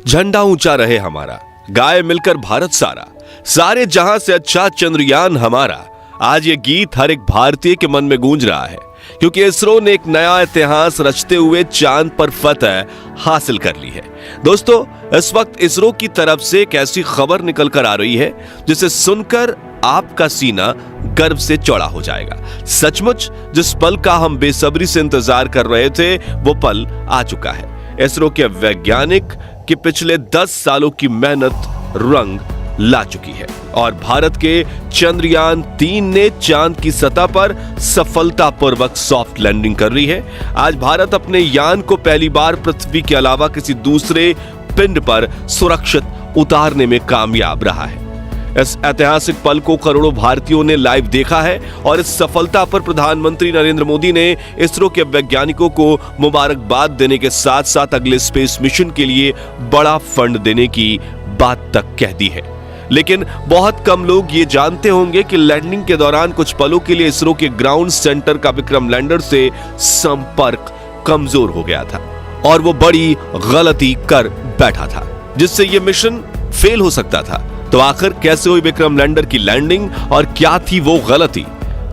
झंडा ऊंचा रहे हमारा, गाए मिलकर भारत सारा, सारे जहां से अच्छा चंद्रयान हमारा। आज ये गीत हर एक भारतीय के मन में गूंज रहा है, क्योंकि इसरो ने एक नया इतिहास रचते हुए चांद पर फतह हासिल कर ली है। दोस्तों, इस वक्त इसरो की तरफ से एक ऐसी खबर निकल कर आ रही है जिसे सुनकर आपका सीना गर्व से चौड़ा हो जाएगा। सचमुच जिस पल का हम बेसब्री से इंतजार कर रहे थे, वो पल आ चुका है। इसरो के वैज्ञानिक की पिछले 10 सालों की मेहनत रंग ला चुकी है और भारत के चंद्रयान 3 ने चांद की सतह पर सफलतापूर्वक सॉफ्ट लैंडिंग कर ली है। आज भारत अपने यान को पहली बार पृथ्वी के अलावा किसी दूसरे पिंड पर सुरक्षित उतारने में कामयाब रहा है। इस ऐतिहासिक पल को करोड़ों भारतीयों ने लाइव देखा है और इस सफलता पर प्रधानमंत्री नरेंद्र मोदी ने इसरो के वैज्ञानिकों को मुबारकबाद देने के साथ साथ अगले स्पेस मिशन के लिए बड़ा फंड देने की बात तक कह दी है। लेकिन बहुत कम लोग ये जानते होंगे कि लैंडिंग के दौरान कुछ पलों के लिए इसरो के ग्राउंड सेंटर का विक्रम लैंडर से संपर्क कमजोर हो गया था और वो बड़ी गलती कर बैठा था, जिससे ये मिशन फेल हो सकता था। तो आखिर कैसे हुई विक्रम लैंडर की लैंडिंग और क्या थी वो गलती,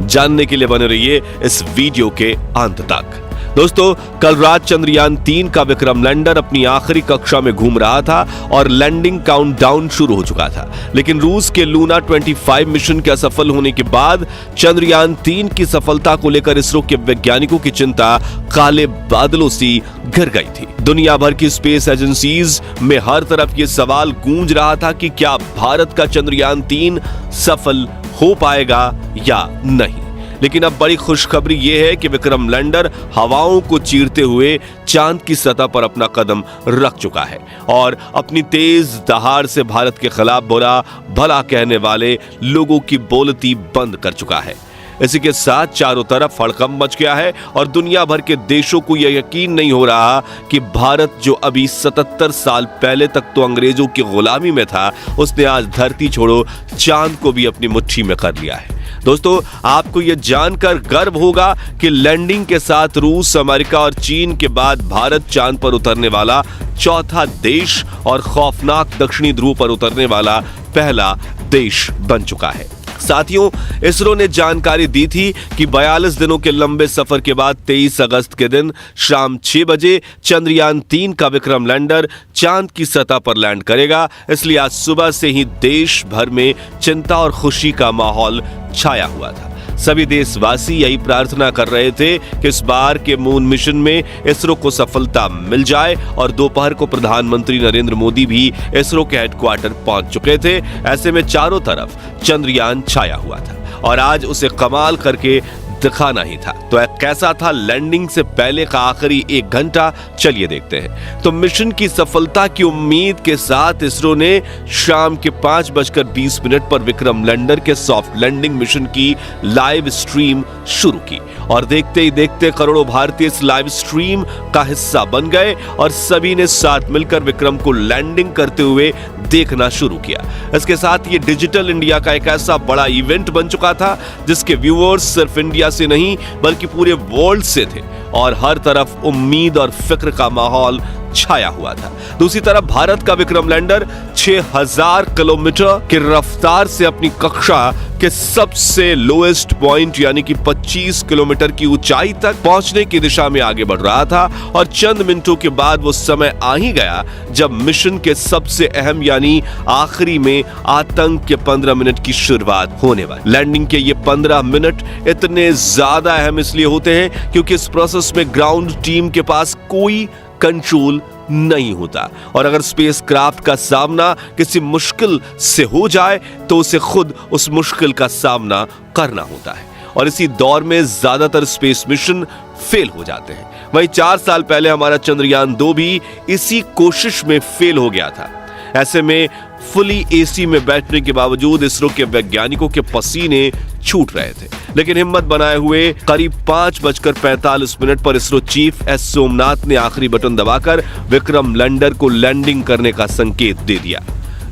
जानने के लिए बने रहिए इस वीडियो के अंत तक। दोस्तों, कल रात चंद्रयान 3 का विक्रम लैंडर अपनी आखिरी कक्षा में घूम रहा था और लैंडिंग काउंटडाउन शुरू हो चुका था। लेकिन रूस के लूना 25 मिशन के असफल होने के बाद चंद्रयान 3 की सफलता को लेकर इसरो के वैज्ञानिकों की चिंता काले बादलों सी घिर गई थी। दुनिया भर की स्पेस एजेंसीज में हर तरफ ये सवाल गूंज रहा था कि क्या भारत का चंद्रयान 3 सफल हो पाएगा या नहीं। लेकिन अब बड़ी खुशखबरी यह है कि विक्रम लैंडर हवाओं को चीरते हुए चांद की सतह पर अपना कदम रख चुका है और अपनी तेज दहाड़ से भारत के खिलाफ बुरा भला कहने वाले लोगों की बोलती बंद कर चुका है। इसी के साथ चारों तरफ हड़कंप मच गया है और दुनिया भर के देशों को यह यकीन नहीं हो रहा कि भारत, जो अभी 77 साल पहले तक तो अंग्रेजों की गुलामी में था, उसने आज धरती छोड़ो चांद को भी अपनी मुट्ठी में कर लिया है। दोस्तों, आपको यह जानकर गर्व होगा कि लैंडिंग के साथ रूस, अमेरिका और चीन के बाद भारत चांद पर उतरने वाला चौथा देश और खौफनाक दक्षिणी ध्रुव पर उतरने वाला पहला देश बन चुका है। साथियों, इसरो ने जानकारी दी थी कि 42 दिनों के लंबे सफर के बाद 23 अगस्त के दिन शाम 6 बजे चंद्रयान 3 का विक्रम लैंडर चांद की सतह पर लैंड करेगा। इसलिए आज सुबह से ही देश भर में चिंता और खुशी का माहौल छाया हुआ था। सभी देशवासी यही प्रार्थना कर रहे थे कि इस बार के मून मिशन में इसरो को सफलता मिल जाए और दोपहर को प्रधानमंत्री नरेंद्र मोदी भी इसरो के हेडक्वार्टर पहुंच चुके थे। ऐसे में चारों तरफ चंद्रयान छाया हुआ था और आज उसे कमाल करके दिखाना ही था। तो कैसा था लैंडिंग से पहले का आखिरी 1 घंटा, चलिए देखते हैं। तो मिशन की सफलता की उम्मीद के साथ इसरो ने शाम के 5:20 पर विक्रम लैंडर के सॉफ्ट लैंडिंग मिशन की लाइव स्ट्रीम शुरू की और देखते ही देखते करोड़ों भारतीय इस लाइव स्ट्रीम का हिस्सा बन गए और सभी ने साथ मिलकर विक्रम को लैंडिंग करते हुए देखना शुरू किया। इसके साथ ये डिजिटल इंडिया का एक ऐसा बड़ा इवेंट बन चुका था जिसके व्यूअर्स सिर्फ इंडिया से नहीं बल्कि पूरे वर्ल्ड से थे और हर तरफ उम्मीद और फिक्र का माहौल छाया हुआ था। दूसरी तरफ भारत का विक्रम लैंडर 6000 किलोमीटर की रफ्तार से अपनी कक्षा के सबसे लोएस्ट पॉइंट यानी कि 25 किलोमीटर की ऊंचाई तक पहुंचने की दिशा में आगे बढ़ रहा था और चंद मिनटों के बाद वो समय आ ही गया जब मिशन के सबसे अहम यानी आखिरी में आतंक के 15 मिनट की शुरुआत होने वाली। लैंडिंग के ये 15 मिनट इतने ज्यादा अहम इसलिए होते हैं क्योंकि इस प्रोसेस में ग्राउंड टीम के पास कोई कंट्रोल नहीं होता और अगर स्पेसक्राफ्ट का सामना किसी मुश्किल से हो जाए तो उसे खुद उस मुश्किल का सामना करना होता है और इसी दौर में ज्यादातर स्पेस मिशन फेल हो जाते हैं। वहीं 4 साल पहले हमारा चंद्रयान 2 भी इसी कोशिश में फेल हो गया था। ऐसे में फुली एसी में बैठने के बावजूद इसरो के वैज्ञानिकों के पसीने छूट रहे थे, लेकिन हिम्मत बनाए हुए करीब 5:45 पर इसरो चीफ एस सोमनाथ ने आखिरी बटन दबाकर विक्रम लैंडर को लैंडिंग करने का संकेत दे दिया।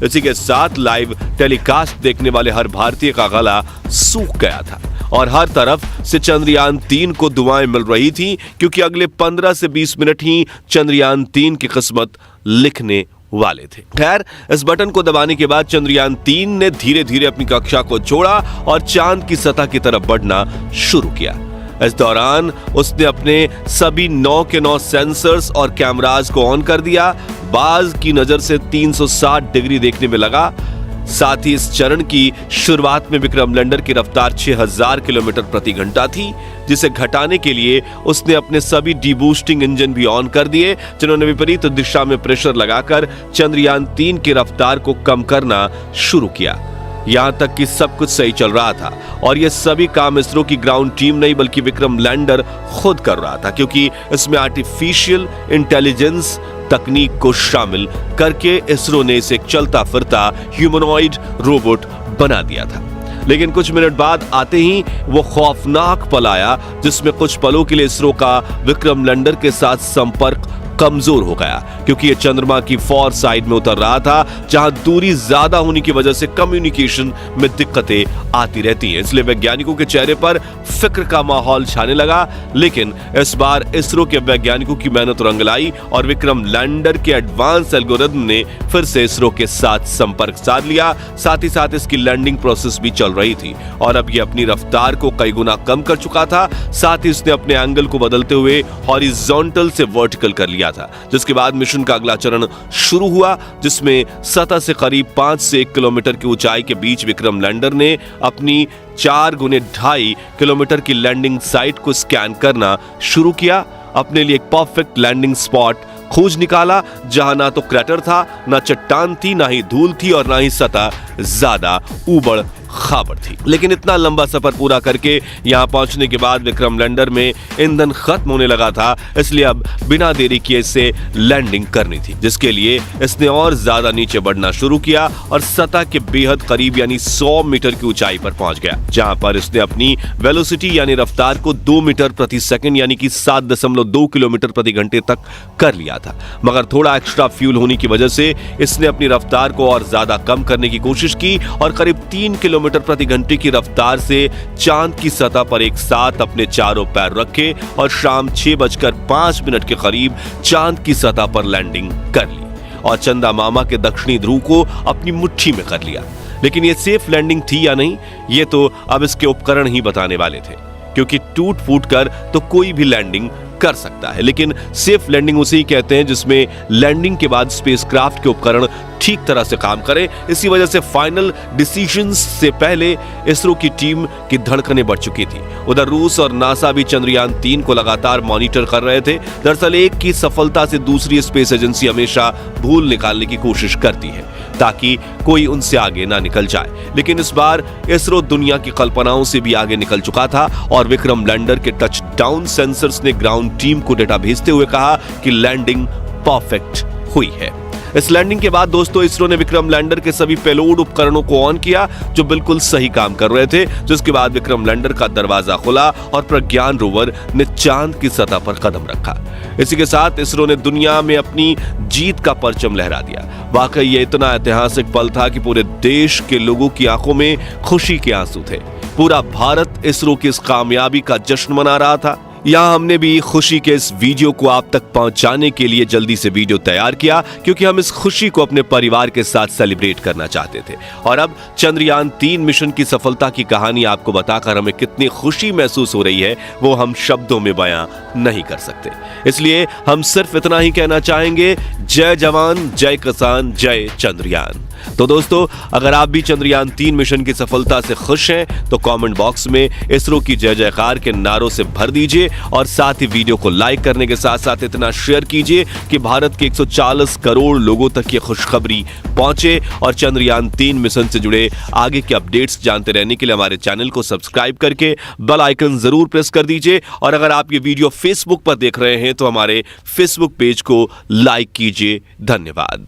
इसी के साथ लाइव टेलीकास्ट देखने वाले हर भारतीय का गला सूख गया था और हर तरफ से चंद्रयान 3 को दुआएं मिल रही थी क्योंकि अगले 15 से 20 मिनट ही चंद्रयान 3 की किस्मत लिखने वाले थे। खैर, इस बटन को दबाने के बाद चंद्रयान 3 ने धीरे धीरे अपनी कक्षा को छोड़ा और चांद की सतह की तरफ बढ़ना शुरू किया। इस दौरान उसने अपने सभी 9 के 9 सेंसर्स और कैमरास को ऑन कर दिया। बाज की नजर से 360 डिग्री देखने में लगा। साथ ही इस चरण की शुरुआत में विक्रम लैंडर की रफ्तार 6000 किलोमीटर प्रति घंटा थी, जिसे घटाने के लिए उसने अपने सभी डीबूस्टिंग इंजन भी ऑन कर दिए, जिन्होंने विपरीत दिशा में प्रेशर लगाकर चंद्रयान 3 की रफ्तार को कम करना शुरू किया। यहां तक कि सब कुछ सही चल रहा था और यह सभी काम इसरो की ग्राउंड टीम नहीं बल्कि विक्रम लैंडर खुद कर रहा था, क्योंकि इसमें आर्टिफिशियल इंटेलिजेंस तकनीक को शामिल करके इसरो ने इसे एक चलता फिरता ह्यूमनॉइड रोबोट बना दिया था। लेकिन कुछ मिनट बाद आते ही वो खौफनाक पल आया, जिसमें कुछ पलों के लिए इसरो का विक्रम लैंडर के साथ संपर्क कमजोर हो गया, क्योंकि ये चंद्रमा की फॉर साइड में उतर रहा था, जहां दूरी ज्यादा होने की वजह से कम्युनिकेशन में दिक्कतें आती रहती हैं। इसलिए वैज्ञानिकों के चेहरे पर फिक्र का माहौल छाने लगा। लेकिन इस बार इसरो के वैज्ञानिकों की मेहनत रंग लाई और विक्रम लैंडर के एडवांस एल्गोरिथम ने फिर से इसरो के साथ संपर्क साध लिया। साथ ही साथ इसकी लैंडिंग प्रोसेस भी चल रही थी और अब ये अपनी रफ्तार को कई गुना कम कर चुका था। साथ ही इसने अपने एंगल को बदलते हुए हॉरिजॉन्टल से वर्टिकल कर लिया था, जिसके बाद मिशन का अगला चरण शुरू हुआ, जिसमें सतह से करीब 5 से 1 किलोमीटर की ऊंचाई के बीच विक्रम लैंडर ने अपनी 4 गुने 2.5 किलोमीटर की लैंडिंग साइट को स्कैन करना शुरू किया। अपने लिए एक परफेक्ट लैंडिंग स्पॉट खोज निकाला, जहां ना तो क्रैटर था, ना चट्टान थी, ना ही धूल थी और ना ही सतह ज्यादा ऊबड़ खाबड़ थी। लेकिन इतना लंबा सफर पूरा करके यहां पहुंचने के बाद विक्रम लैंडर में ईंधन खत्म होने लगा था, इसलिए अब बिना देरी किए इसे लैंडिंग करनी थी, जिसके लिए इसने और ज्यादा नीचे बढ़ना शुरू किया और सतह के बेहद करीब यानी 100 मीटर की ऊंचाई पर पहुंच गया, जहां पर इसने अपनी वेलोसिटी यानी रफ्तार को 2 मीटर प्रति सेकंड यानी कि 7.2 किलोमीटर प्रति घंटे तक कर लिया था। मगर थोड़ा एक्स्ट्रा फ्यूल होने की वजह से इसने अपनी रफ्तार को और ज्यादा कम करने की कोशिश की और करीब 3 किलोमीटर प्रति घंटे की रफ्तार से चांद की सतह पर एक साथ अपने चारों पैर रखे और शाम 6:05 के करीब चांद की सतह पर लैंडिंग कर ली और चंदा मामा के दक्षिणी ध्रुव को अपनी मुट्ठी में कर लिया। लेकिन यह सेफ लैंडिंग थी या नहीं, ये तो अब इसके उपकरण ही बताने वाले थे, क्योंकि टूट फूट कर तो कोई भी लैंडिंग कर सकता है, लेकिन सेफ लैंडिंग उसे ही कहते हैं जिसमें लैंडिंग के बाद स्पेसक्राफ्ट के उपकरण ठीक तरह से काम करें। इसी वजह से फाइनल डिसीजंस से पहले इसरो की टीम की धड़कनें बढ़ चुकी थी। उधर रूस और नासा भी चंद्रयान 3 को लगातार मॉनिटर कर रहे थे। दरअसल एक की सफलता से दूसरी स्पेस एजेंसी हमेशा भूल निकालने की कोशिश करती है ताकि कोई उनसे आगे ना निकल जाए, लेकिन इस बार इसरो दुनिया की कल्पनाओं से भी आगे निकल चुका था और विक्रम लैंडर के टच डाउन सेंसर्स ने ग्राउंड टीम को डेटा भेजते हुए कहा कि लैंडिंग परफेक्ट हुई है। इस लैंडिंग के बाद दोस्तों इसरो ने विक्रम लैंडर के सभी पेलोड उपकरणों को ऑन किया जो बिल्कुल सही काम कर रहे थे, जिसके बाद विक्रम लैंडर का दरवाजा खुला और प्रज्ञान रोवर ने चांद की सतह पर कदम रखा। इसी के साथ इसरो ने दुनिया में अपनी जीत का परचम लहरा दिया। वाकई ये इतना ऐतिहासिक पल था कि पूरे देश के लोगों की आंखों में खुशी के आंसू थे। पूरा भारत इसरो की इस कामयाबी का जश्न मना रहा था। यहाँ हमने भी खुशी के इस वीडियो को आप तक पहुंचाने के लिए जल्दी से वीडियो तैयार किया, क्योंकि हम इस खुशी को अपने परिवार के साथ सेलिब्रेट करना चाहते थे। और अब चंद्रयान 3 मिशन की सफलता की कहानी आपको बताकर हमें कितनी खुशी महसूस हो रही है वो हम शब्दों में बयां नहीं कर सकते। इसलिए हम सिर्फ इतना ही कहना चाहेंगे, जय जवान, जय किसान, जय चंद्रयान। तो दोस्तों, अगर आप भी चंद्रयान 3 मिशन की सफलता से खुश हैं तो कमेंट बॉक्स में इसरो की जय जयकार के नारों से भर दीजिए और साथ ही वीडियो को लाइक करने के साथ साथ इतना शेयर कीजिए कि भारत के 140 करोड़ लोगों तक ये खुशखबरी पहुंचे। और चंद्रयान 3 मिशन से जुड़े आगे के अपडेट्स जानते रहने के लिए हमारे चैनल को सब्सक्राइब करके बेल आइकन जरूर प्रेस कर दीजिए। और अगर आप ये वीडियो फेसबुक पर देख रहे हैं तो हमारे फेसबुक पेज को लाइक कीजिए। धन्यवाद।